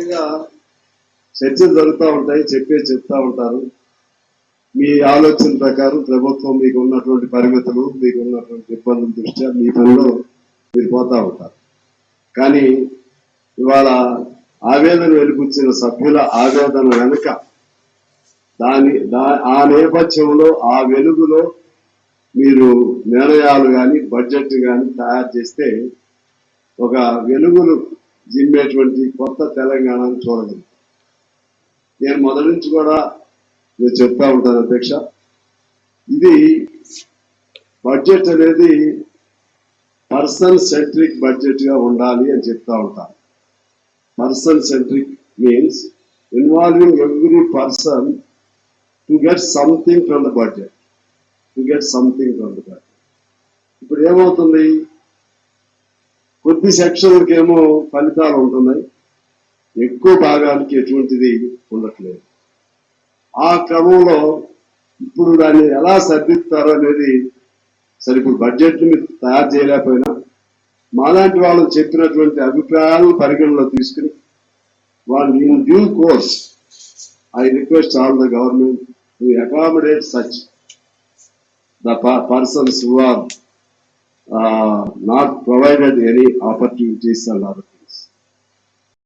రకంగా చర్చలు జరుగుతూ ఉంటాయి, చెప్తా ఉంటారు. మీ ఆలోచన ప్రకారం ప్రభుత్వం మీకు ఉన్నటువంటి పరిమితులు, మీకు ఉన్నటువంటి ఇబ్బందుల దృష్ట్యా మీ పనిలో మీరు పోతా ఉంటారు. కానీ ఇవాళ ఆవేదన వెలిపుచ్చిన సభ్యుల ఆవేదన వెనుక ఆ నేపథ్యంలో ఆ వెలుగులో మీరు నిర్ణయాలు కానీ బడ్జెట్ కానీ తయారు చేస్తే ఒక వెలుగులు జిమ్మేటువంటి కొత్త తెలంగాణను చూడగలం. నేను మొదటి నుంచి కూడా నేను చెప్తా ఉంటాను అధ్యక్ష, ఇది బడ్జెట్ అనేది పర్సన్ సెంట్రిక్ బడ్జెట్ గా ఉండాలి అని చెప్తా ఉంటాను. Person centric means involving every person to get something from the budget, ఇప్పుడు ఏమవుతుంది, కొద్ది సెక్షన్లకేమో ఫలితాలు ఉంటున్నాయి, ఎక్కువ భాగానికి ఎటువంటిది ఉండట్లేదు. ఆ క్రమంలో ఇప్పుడు దాన్ని ఎలా సర్దిస్తారు అనేది సరే, ఇప్పుడు బడ్జెట్ మీరు తయారు చేయలేకపోయినా మాలాంటి వాళ్ళు చెప్పినటువంటి అభిప్రాయాలను పరిగణలో తీసుకుని వాళ్ళు in due course I request all the government to accommodate such the persons who are not provided any opportunities and other things.